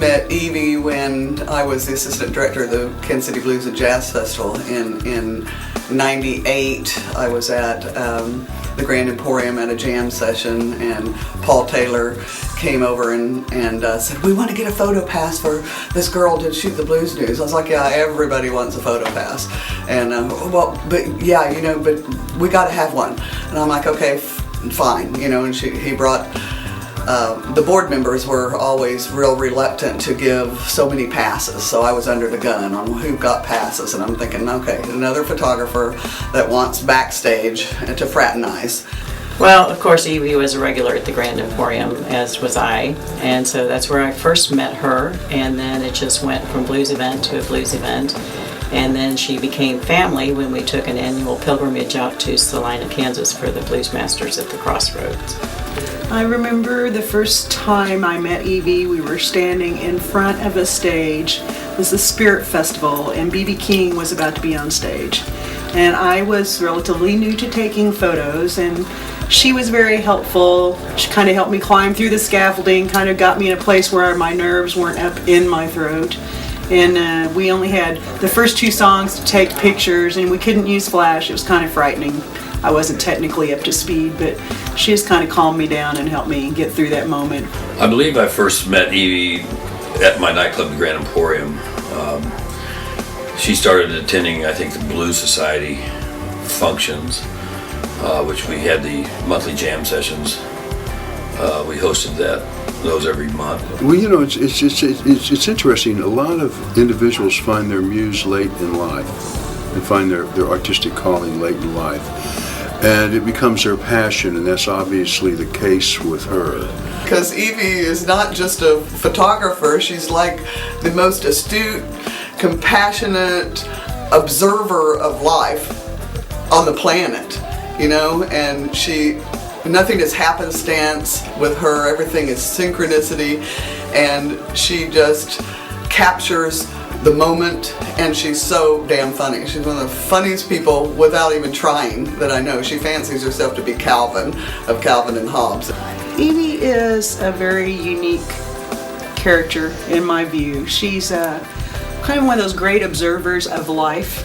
met Evie when I was the assistant director of the Kansas City Blues and Jazz Festival in '98. I was at the Grand Emporium at a jam session, and Paul Taylor came over and said, "We want to get a photo pass for this girl to shoot the Blues News." I was like, "Yeah, everybody wants a photo pass." And but we got to have one. And I'm like, "Okay, fine," And he brought. The board members were always real reluctant to give so many passes, so I was under the gun on who got passes, and I'm thinking, okay, another photographer that wants backstage to fraternize. Well, of course, Evie was a regular at the Grand Emporium, as was I, and so that's where I first met her, and then it just went from blues event to a blues event, and then she became family when we took an annual pilgrimage out to Salina, Kansas for the Blues Masters at the Crossroads. I remember the first time I met Evie, we were standing in front of a stage. It was the Spirit Festival, and B.B. King was about to be on stage. And I was relatively new to taking photos, and she was very helpful. She kind of helped me climb through the scaffolding, kind of got me in a place where my nerves weren't up in my throat. And we only had the first 2 songs to take pictures, and we couldn't use flash. It was kind of frightening. I wasn't technically up to speed, but she just kind of calmed me down and helped me get through that moment. I believe I first met Evie at my nightclub, the Grand Emporium. She started attending, I think, the Blues Society functions, which we had the monthly jam sessions. We hosted those every month. Well, it's interesting. A lot of individuals find their muse late in life and find their artistic calling late in life. And it becomes their passion, and that's obviously the case with her. Because Evie is not just a photographer, she's like the most astute, compassionate observer of life on the planet, and nothing is happenstance with her, everything is synchronicity, and she just captures the moment, and she's so damn funny. She's one of the funniest people without even trying that I know. She fancies herself to be Calvin of Calvin and Hobbes. Evie is a very unique character in my view. She's kind of one of those great observers of life,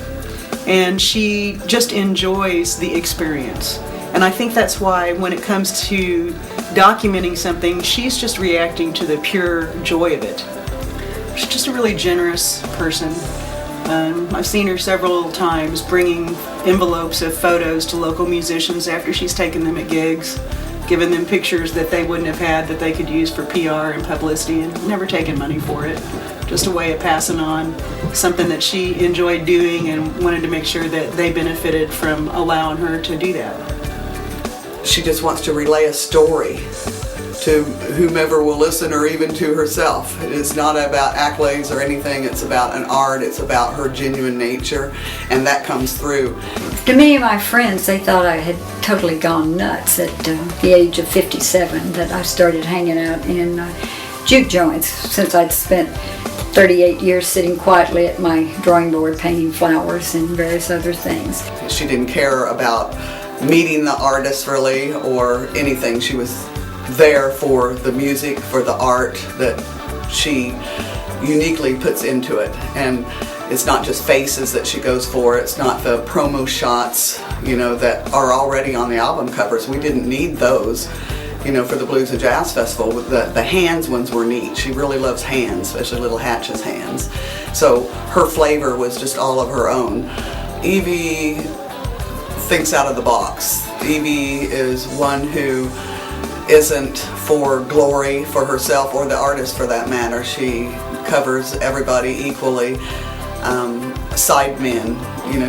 and she just enjoys the experience. And I think that's why when it comes to documenting something, she's just reacting to the pure joy of it. She's just a really generous person. I've seen her several times bringing envelopes of photos to local musicians after she's taken them at gigs, giving them pictures that they wouldn't have had that they could use for PR and publicity, and never taken money for it. Just a way of passing on something that she enjoyed doing and wanted to make sure that they benefited from allowing her to do that. She just wants to relay a story to whomever will listen, or even to herself. It is not about accolades or anything. It's about an art. It's about her genuine nature, and that comes through. To many of my friends, they thought I had totally gone nuts at the age of 57, that I started hanging out in juke joints since I'd spent 38 years sitting quietly at my drawing board painting flowers and various other things. She didn't care about meeting the artist really or anything. She was there for the music, for the art that she uniquely puts into it. And it's not just faces that she goes for, it's not the promo shots, that are already on the album covers. We didn't need those, for the Blues and Jazz Festival. The hands ones were neat. She really loves hands, especially Little Hatch's hands. So her flavor was just all of her own. Evie thinks out of the box. Evie is one who isn't for glory for herself or the artist for that matter. She covers everybody equally. Sidemen,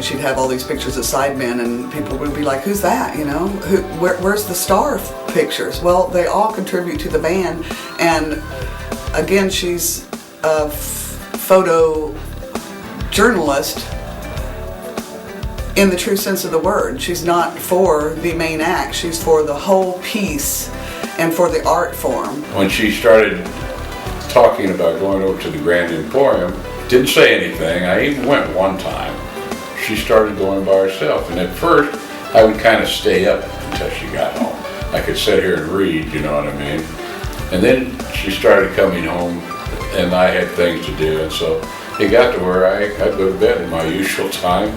she'd have all these pictures of sidemen, and people would be like, "Who's that?" Where's the star pictures? Well, they all contribute to the band, and again, she's a photo journalist in the true sense of the word. She's not for the main act, she's for the whole piece and for the art form. When she started talking about going over to the Grand Emporium, didn't say anything. I even went one time. She started going by herself, and at first I would kind of stay up until she got home. I could sit here and read, you know what I mean? And then she started coming home and I had things to do, and so it got to where I'd go to bed in my usual time,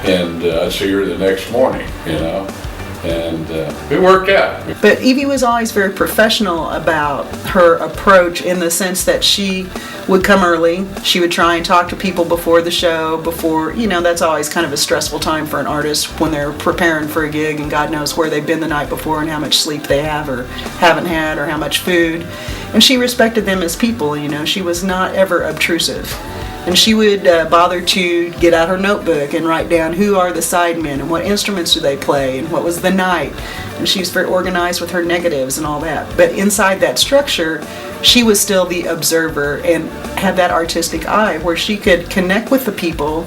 and I'd see her the next morning, and it worked out. But Evie was always very professional about her approach, in the sense that she would come early. She would try and talk to people before the show, that's always kind of a stressful time for an artist when they're preparing for a gig and God knows where they've been the night before and how much sleep they have or haven't had or how much food. And she respected them as people, she was not ever obtrusive. And she would bother to get out her notebook and write down who are the sidemen and what instruments do they play and what was the night. And she was very organized with her negatives and all that. But inside that structure, she was still the observer and had that artistic eye where she could connect with the people,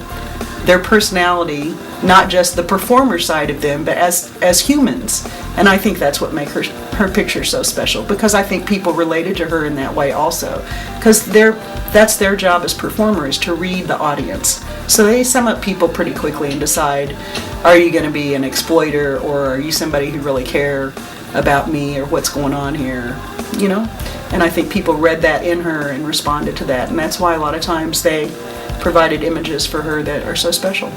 their personality, not just the performer side of them, but as humans. And I think that's what makes her picture so special, because I think people related to her in that way also. Because that's their job as performers, to read the audience. So they sum up people pretty quickly and decide, are you going to be an exploiter, or are you somebody who really care about me or what's going on here, And I think people read that in her and responded to that. And that's why a lot of times they provided images for her that are so special.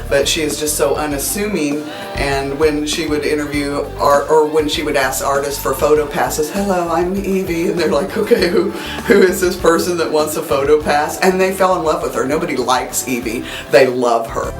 But she is just so unassuming, and when she would interview or when she would ask artists for photo passes, hello, I'm Evie, and they're like, okay, who is this person that wants a photo pass? And they fell in love with her. Nobody likes Evie, they love her.